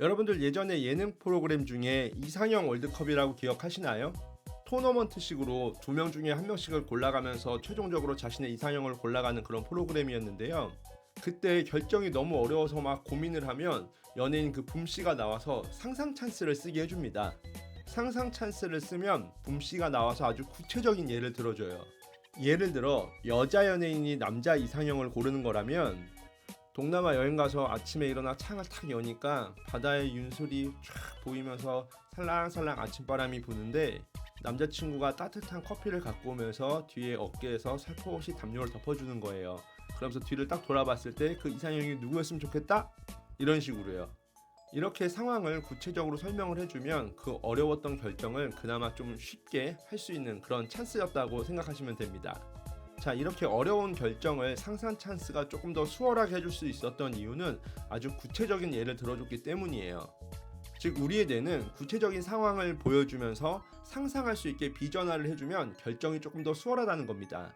여러분들 예전에 예능 프로그램 중에 이상형 월드컵이라고 기억하시나요? 토너먼트식으로 두 명 중에 한 명씩을 골라가면서 최종적으로 자신의 이상형을 골라가는 그런 프로그램이었는데요. 그때 결정이 너무 어려워서 막 고민을 하면 연예인 그 붐씨가 나와서 상상 찬스를 쓰게 해줍니다. 상상 찬스를 쓰면 붐씨가 나와서 아주 구체적인 예를 들어줘요. 예를 들어 여자 연예인이 남자 이상형을 고르는 거라면 동남아 여행 가서 아침에 일어나 창을 탁 여니까 바다의 윤술이 쫙 보이면서 살랑살랑 아침바람이 부는데 남자친구가 따뜻한 커피를 갖고 오면서 뒤에 어깨에서 살포시 담요를 덮어주는 거예요. 그러면서 뒤를 딱 돌아봤을 때 그 이상형이 누구였으면 좋겠다? 이런 식으로요. 이렇게 상황을 구체적으로 설명을 해주면 그 어려웠던 결정을 그나마 좀 쉽게 할 수 있는 그런 찬스였다고 생각하시면 됩니다. 자, 이렇게 어려운 결정을 상상 찬스가 조금 더 수월하게 해줄 수 있었던 이유는 아주 구체적인 예를 들어줬기 때문이에요. 즉 우리의 뇌는 구체적인 상황을 보여주면서 상상할 수 있게 비전화를 해주면 결정이 조금 더 수월하다는 겁니다.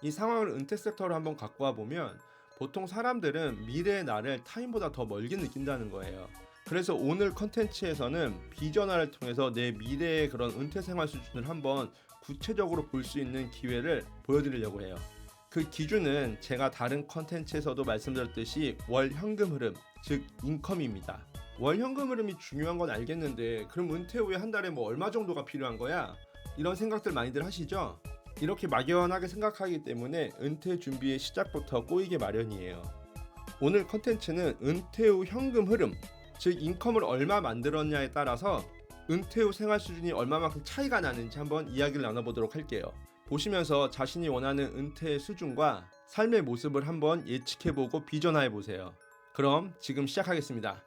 이 상황을 은퇴 섹터로 한번 갖고 와 보면 보통 사람들은 미래의 나를 타인보다 더 멀게 느낀다는 거예요. 그래서 오늘 컨텐츠에서는 비전화를 통해서 내 미래의 그런 은퇴 생활 수준을 한번 구체적으로 볼 수 있는 기회를 보여드리려고 해요. 그 기준은 제가 다른 컨텐츠에서도 말씀드렸듯이 월 현금 흐름, 즉 인컴입니다. 월 현금 흐름이 중요한 건 알겠는데 그럼 은퇴 후에 한 달에 뭐 얼마 정도가 필요한 거야? 이런 생각들 많이들 하시죠? 이렇게 막연하게 생각하기 때문에 은퇴 준비의 시작부터 꼬이게 마련이에요. 오늘 컨텐츠는 은퇴 후 현금 흐름, 즉 인컴을 얼마 만들었냐에 따라서 은퇴 후 생활 수준이 얼마만큼 차이가 나는지 한번 이야기를 나눠보도록 할게요. 보시면서 자신이 원하는 은퇴의 수준과 삶의 모습을 한번 예측해보고 비전화해보세요. 그럼 지금 시작하겠습니다.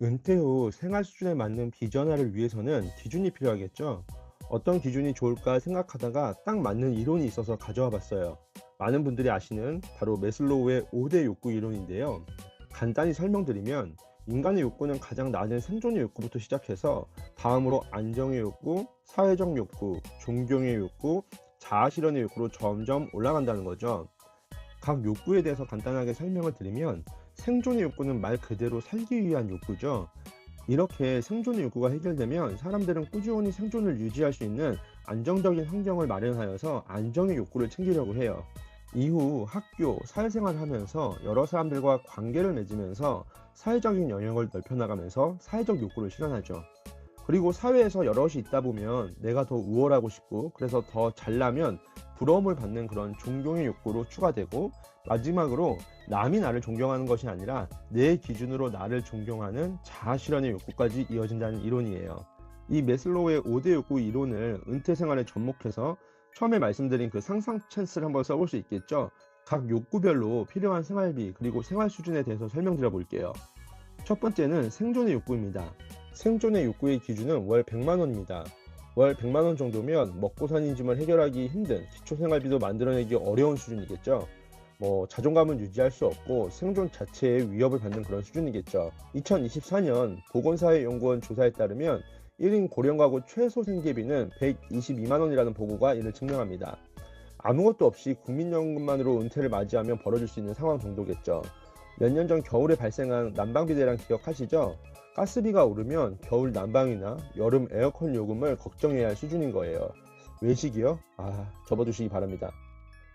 은퇴 후 생활 수준에 맞는 비전화를 위해서는 기준이 필요하겠죠. 어떤 기준이 좋을까 생각하다가 딱 맞는 이론이 있어서 가져와 봤어요. 많은 분들이 아시는 바로 매슬로우의 5대 욕구 이론인데요. 간단히 설명드리면 인간의 욕구는 가장 낮은 생존의 욕구부터 시작해서 다음으로 안정의 욕구, 사회적 욕구, 존경의 욕구, 자아실현의 욕구로 점점 올라간다는 거죠. 각 욕구에 대해서 간단하게 설명을 드리면 생존의 욕구는 말 그대로 살기 위한 욕구죠. 이렇게 생존의 욕구가 해결되면 사람들은 꾸준히 생존을 유지할 수 있는 안정적인 환경을 마련하여서 안정의 욕구를 챙기려고 해요. 이후 학교, 사회생활을 하면서 여러 사람들과 관계를 맺으면서 사회적인 영역을 넓혀나가면서 사회적 욕구를 실현하죠. 그리고 사회에서 여럿이 있다 보면 내가 더 우월하고 싶고 그래서 더 잘나면 부러움을 받는 그런 존경의 욕구로 추가되고 마지막으로 남이 나를 존경하는 것이 아니라 내 기준으로 나를 존경하는 자아실현의 욕구까지 이어진다는 이론이에요. 이 매슬로우의 5대 욕구 이론을 은퇴 생활에 접목해서 처음에 말씀드린 그 상상 찬스를 한번 써볼 수 있겠죠. 각 욕구별로 필요한 생활비 그리고 생활 수준에 대해서 설명드려 볼게요. 첫 번째는 생존의 욕구입니다. 생존의 욕구의 기준은 월 100만 원입니다. 월 100만 원 정도면 먹고 사는 짐을 해결하기 힘든 기초생활비도 만들어내기 어려운 수준이겠죠. 자존감은 유지할 수 없고 생존 자체에 위협을 받는 그런 수준이겠죠. 2024년 보건사회연구원 조사에 따르면 1인 고령가구 최소 생계비는 122만 원이라는 보고가 이를 증명합니다. 아무것도 없이 국민연금만으로 은퇴를 맞이하면 벌어질 수 있는 상황 정도겠죠. 몇 년 전 겨울에 발생한 난방비 대란 기억하시죠? 가스비가 오르면 겨울 난방이나 여름 에어컨 요금을 걱정해야 할 수준인 거예요. 외식이요? 접어두시기 바랍니다.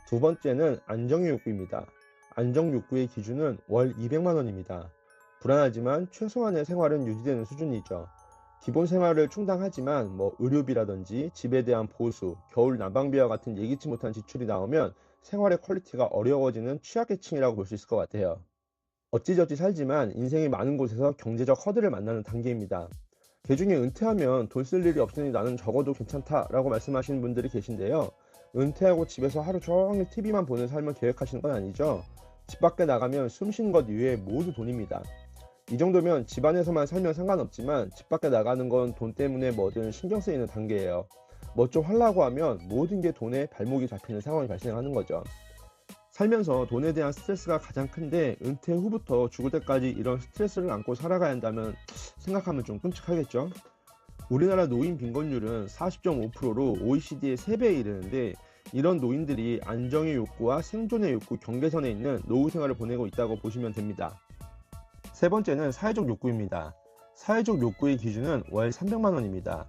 두 번째는 안정의 욕구입니다. 안정 욕구의 기준은 월 200만 원입니다. 불안하지만 최소한의 생활은 유지되는 수준이죠. 기본 생활을 충당하지만 의료비라든지 집에 대한 보수, 겨울 난방비와 같은 예기치 못한 지출이 나오면 생활의 퀄리티가 어려워지는 취약계층이라고 볼 수 있을 것 같아요. 어찌저찌 살지만 인생의 많은 곳에서 경제적 허들을 만나는 단계입니다. 개중에 은퇴하면 돈 쓸 일이 없으니 나는 적어도 괜찮다라고 말씀하시는 분들이 계신데요. 은퇴하고 집에서 하루 종일 TV만 보는 삶을 계획하시는 건 아니죠. 집 밖에 나가면 숨 쉬는 것 이외에 모두 돈입니다. 이 정도면 집안에서만 살면 상관없지만 집 밖에 나가는 건 돈 때문에 뭐든 신경 쓰이는 단계예요. 뭐 좀 하려고 하면 모든 게 돈에 발목이 잡히는 상황이 발생하는 거죠. 살면서 돈에 대한 스트레스가 가장 큰데 은퇴 후부터 죽을 때까지 이런 스트레스를 안고 살아가야 한다면 생각하면 좀 끔찍하겠죠. 우리나라 노인 빈곤율은 40.5%로 OECD의 3배에 이르는데 이런 노인들이 안정의 욕구와 생존의 욕구 경계선에 있는 노후 생활을 보내고 있다고 보시면 됩니다. 세 번째는 사회적 욕구입니다. 사회적 욕구의 기준은 월 300만 원입니다.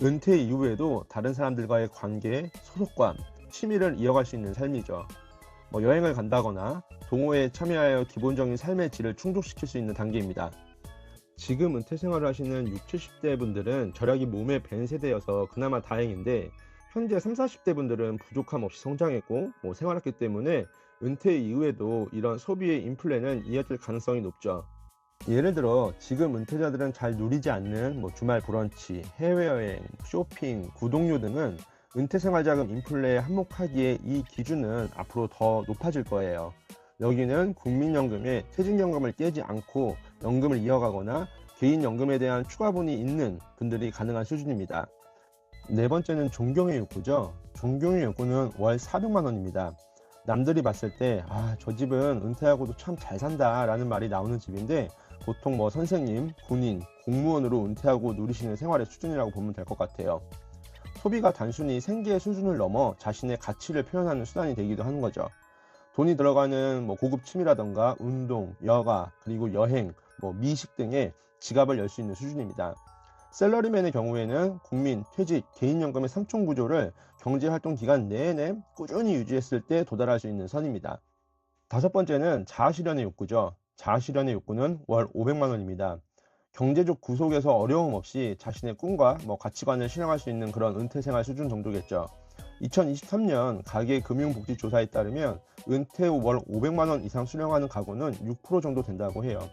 은퇴 이후에도 다른 사람들과의 관계, 소속감, 취미를 이어갈 수 있는 삶이죠. 여행을 간다거나 동호회에 참여하여 기본적인 삶의 질을 충족시킬 수 있는 단계입니다. 지금 은퇴 생활을 하시는 60, 70대 분들은 절약이 몸에 밴 세대여서 그나마 다행인데, 현재 30, 40대 분들은 부족함 없이 성장했고 생활했기 때문에 은퇴 이후에도 이런 소비의 인플레는 이어질 가능성이 높죠. 예를 들어 지금 은퇴자들은 잘 누리지 않는 주말 브런치, 해외여행, 쇼핑, 구독료 등은 은퇴 생활자금 인플레에 한몫하기에 이 기준은 앞으로 더 높아질 거예요. 여기는 국민연금에 퇴직연금을 깨지 않고 연금을 이어가거나 개인연금에 대한 추가분이 있는 분들이 가능한 수준입니다. 네 번째는 존경의 욕구죠. 존경의 욕구는 월 400만 원입니다. 남들이 봤을 때 저 집은 은퇴하고도 참 잘 산다 라는 말이 나오는 집인데, 보통 선생님, 군인, 공무원으로 은퇴하고 누리시는 생활의 수준이라고 보면 될 것 같아요. 소비가 단순히 생계의 수준을 넘어 자신의 가치를 표현하는 수단이 되기도 하는 거죠. 돈이 들어가는 고급 취미라던가 운동, 여가, 그리고 여행, 미식 등의 지갑을 열 수 있는 수준입니다. 셀러리맨의 경우에는 국민, 퇴직, 개인연금의 3총 구조를 경제활동 기간 내내 꾸준히 유지했을 때 도달할 수 있는 선입니다. 다섯 번째는 자아실현의 욕구죠. 자아실현의 욕구는 월 500만 원입니다. 경제적 구속에서 어려움 없이 자신의 꿈과 가치관을 실현할 수 있는 그런 은퇴생활 수준 정도겠죠. 2023년 가계금융복지조사에 따르면 은퇴 후 월 500만 원 이상 수령하는 가구는 6% 정도 된다고 해요.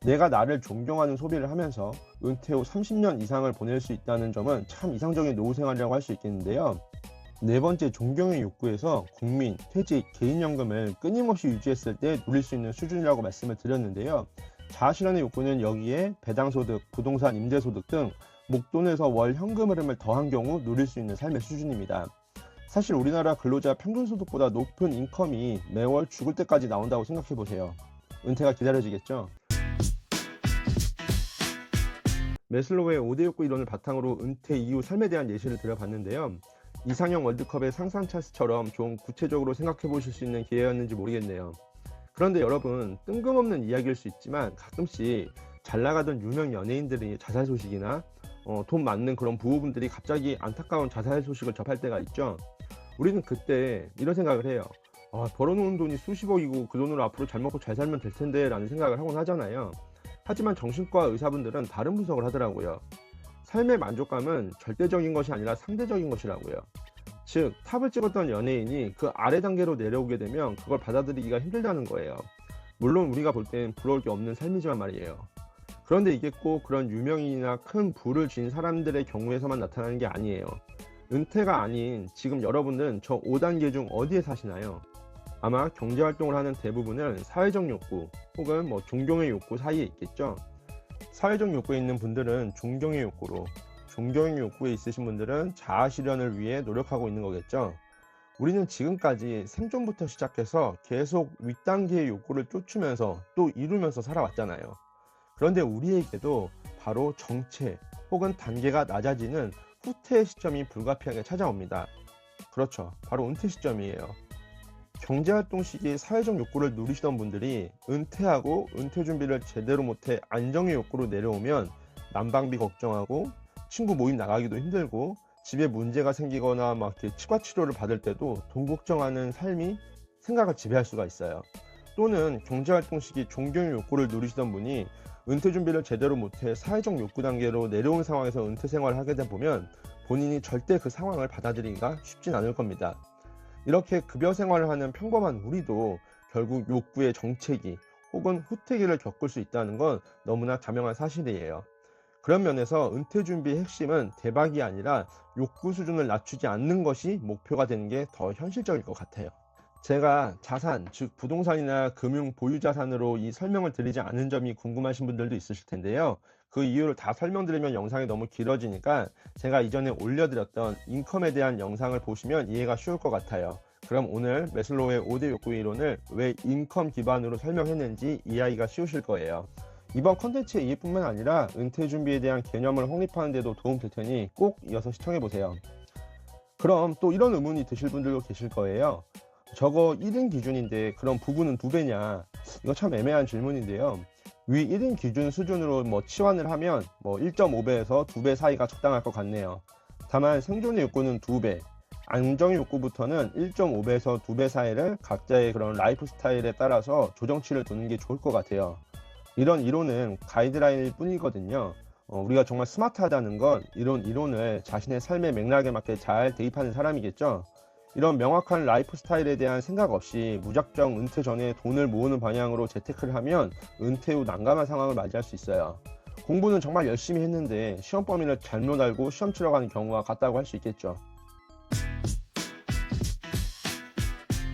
내가 나를 존경하는 소비를 하면서 은퇴 후 30년 이상을 보낼 수 있다는 점은 참 이상적인 노후생활이라고 할 수 있겠는데요. 네 번째, 존경의 욕구에서 국민, 퇴직, 개인연금을 끊임없이 유지했을 때 누릴 수 있는 수준이라고 말씀을 드렸는데요. 자아실현의 욕구는 여기에 배당소득, 부동산 임대소득 등 목돈에서 월 현금 흐름을 더한 경우 누릴 수 있는 삶의 수준입니다. 사실 우리나라 근로자 평균소득보다 높은 인컴이 매월 죽을 때까지 나온다고 생각해 보세요. 은퇴가 기다려지겠죠? 매슬로우의 5대 욕구 이론을 바탕으로 은퇴 이후 삶에 대한 예시를 드려봤는데요. 이상형 월드컵의 상상 차트처럼 좀 구체적으로 생각해 보실 수 있는 기회였는지 모르겠네요. 그런데 여러분, 뜬금없는 이야기일 수 있지만 가끔씩 잘 나가던 유명 연예인들이 자살 소식이나 돈 많는 그런 부부분들이 갑자기 안타까운 자살 소식을 접할 때가 있죠. 우리는 그때 이런 생각을 해요. 벌어놓은 돈이 수십억이고 그 돈으로 앞으로 잘 먹고 잘 살면 될 텐데 라는 생각을 하곤 하잖아요. 하지만 정신과 의사분들은 다른 분석을 하더라고요. 삶의 만족감은 절대적인 것이 아니라 상대적인 것이라고요. 즉, 탑을 찍었던 연예인이 그 아래 단계로 내려오게 되면 그걸 받아들이기가 힘들다는 거예요. 물론 우리가 볼 땐 부러울 게 없는 삶이지만 말이에요. 그런데 이게 꼭 그런 유명인이나 큰 부를 쥔 사람들의 경우에서만 나타나는 게 아니에요. 은퇴가 아닌 지금 여러분은 저 5단계 중 어디에 사시나요? 아마 경제활동을 하는 대부분은 사회적 욕구 혹은 존경의 욕구 사이에 있겠죠. 사회적 욕구에 있는 분들은 존경의 욕구로, 존경의 욕구에 있으신 분들은 자아실현을 위해 노력하고 있는 거겠죠. 우리는 지금까지 생존부터 시작해서 계속 윗단계의 욕구를 쫓으면서 또 이루면서 살아왔잖아요. 그런데 우리에게도 바로 정체 혹은 단계가 낮아지는 후퇴의 시점이 불가피하게 찾아옵니다. 그렇죠. 바로 은퇴 시점이에요. 경제활동 시기에 사회적 욕구를 누리시던 분들이 은퇴하고 은퇴 준비를 제대로 못해 안정의 욕구로 내려오면 난방비 걱정하고 친구 모임 나가기도 힘들고 집에 문제가 생기거나 치과 치료를 받을 때도 돈 걱정하는 삶이 생각을 지배할 수가 있어요. 또는 경제활동 시기 존경의 욕구를 누리시던 분이 은퇴 준비를 제대로 못해 사회적 욕구 단계로 내려온 상황에서 은퇴 생활을 하게 되다 보면 본인이 절대 그 상황을 받아들이기가 쉽진 않을 겁니다. 이렇게 급여 생활을 하는 평범한 우리도 결국 욕구의 정체기 혹은 후퇴기를 겪을 수 있다는 건 너무나 자명한 사실이에요. 그런 면에서 은퇴 준비의 핵심은 대박이 아니라 욕구 수준을 낮추지 않는 것이 목표가 되는 게 더 현실적일 것 같아요. 제가 자산, 즉 부동산이나 금융 보유 자산으로 이 설명을 드리지 않은 점이 궁금하신 분들도 있으실 텐데요. 그 이유를 다 설명드리면 영상이 너무 길어지니까 제가 이전에 올려드렸던 인컴에 대한 영상을 보시면 이해가 쉬울 것 같아요. 그럼 오늘 매슬로우의 5대 욕구 이론을 왜 인컴 기반으로 설명했는지 이해하기가 쉬우실 거예요. 이번 컨텐츠의 이해뿐만 아니라 은퇴 준비에 대한 개념을 확립하는 데도 도움 될 테니 꼭 이어서 시청해보세요. 그럼 또 이런 의문이 드실 분들도 계실 거예요. 저거 1인 기준인데 그럼 부부는 2배냐? 이거 참 애매한 질문인데요. 위 1인 기준 수준으로 치환을 하면 1.5배에서 2배 사이가 적당할 것 같네요. 다만 생존의 욕구는 2배, 안정의 욕구부터는 1.5배에서 2배 사이를 각자의 그런 라이프 스타일에 따라서 조정치를 두는 게 좋을 것 같아요. 이런 이론은 가이드라인일 뿐이거든요. 우리가 정말 스마트하다는 건 이런 이론을 자신의 삶의 맥락에 맞게 잘 대입하는 사람이겠죠. 이런 명확한 라이프 스타일에 대한 생각 없이 무작정 은퇴 전에 돈을 모으는 방향으로 재테크를 하면 은퇴 후 난감한 상황을 맞이할 수 있어요. 공부는 정말 열심히 했는데 시험 범위를 잘못 알고 시험 치러 가는 경우가 같다고 할 수 있겠죠.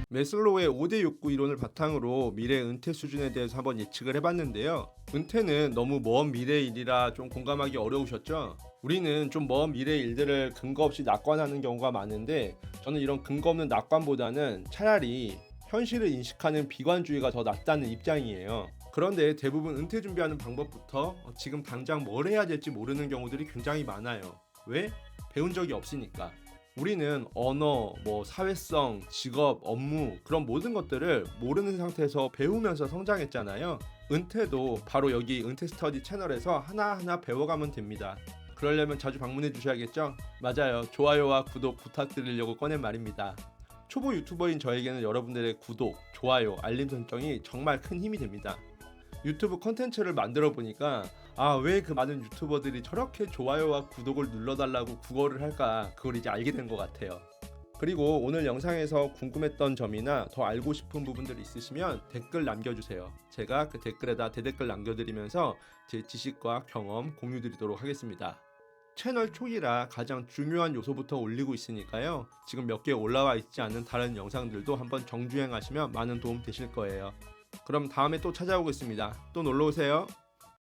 매슬로우의 5대 욕구 이론을 바탕으로 미래 은퇴 수준에 대해서 한번 예측을 해봤는데요. 은퇴는 너무 먼 미래의 일이라 좀 공감하기 어려우셨죠? 우리는 좀 먼 미래의 일들을 근거 없이 낙관하는 경우가 많은데, 저는 이런 근거 없는 낙관보다는 차라리 현실을 인식하는 비관주의가 더 낫다는 입장이에요. 그런데 대부분 은퇴 준비하는 방법부터 지금 당장 뭘 해야 될지 모르는 경우들이 굉장히 많아요. 왜? 배운 적이 없으니까. 우리는 언어, 사회성, 직업, 업무 그런 모든 것들을 모르는 상태에서 배우면서 성장했잖아요. 은퇴도 바로 여기 은퇴 스터디 채널에서 하나하나 배워가면 됩니다. 그러려면 자주 방문해 주셔야겠죠? 맞아요. 좋아요와 구독 부탁드리려고 꺼낸 말입니다. 초보 유튜버인 저에게는 여러분들의 구독, 좋아요, 알림 설정이 정말 큰 힘이 됩니다. 유튜브 콘텐츠를 만들어 보니까 왜 그 많은 유튜버들이 저렇게 좋아요와 구독을 눌러달라고 구걸을 할까, 그걸 이제 알게 된 것 같아요. 그리고 오늘 영상에서 궁금했던 점이나 더 알고 싶은 부분들이 있으시면 댓글 남겨주세요. 제가 그 댓글에다 대댓글 남겨드리면서 제 지식과 경험 공유드리도록 하겠습니다. 채널 초기라 가장 중요한 요소부터 올리고 있으니까요. 지금 몇 개 올라와 있지 않은 다른 영상들도 한번 정주행하시면 많은 도움 되실 거예요. 그럼 다음에 또 찾아오겠습니다. 또 놀러오세요.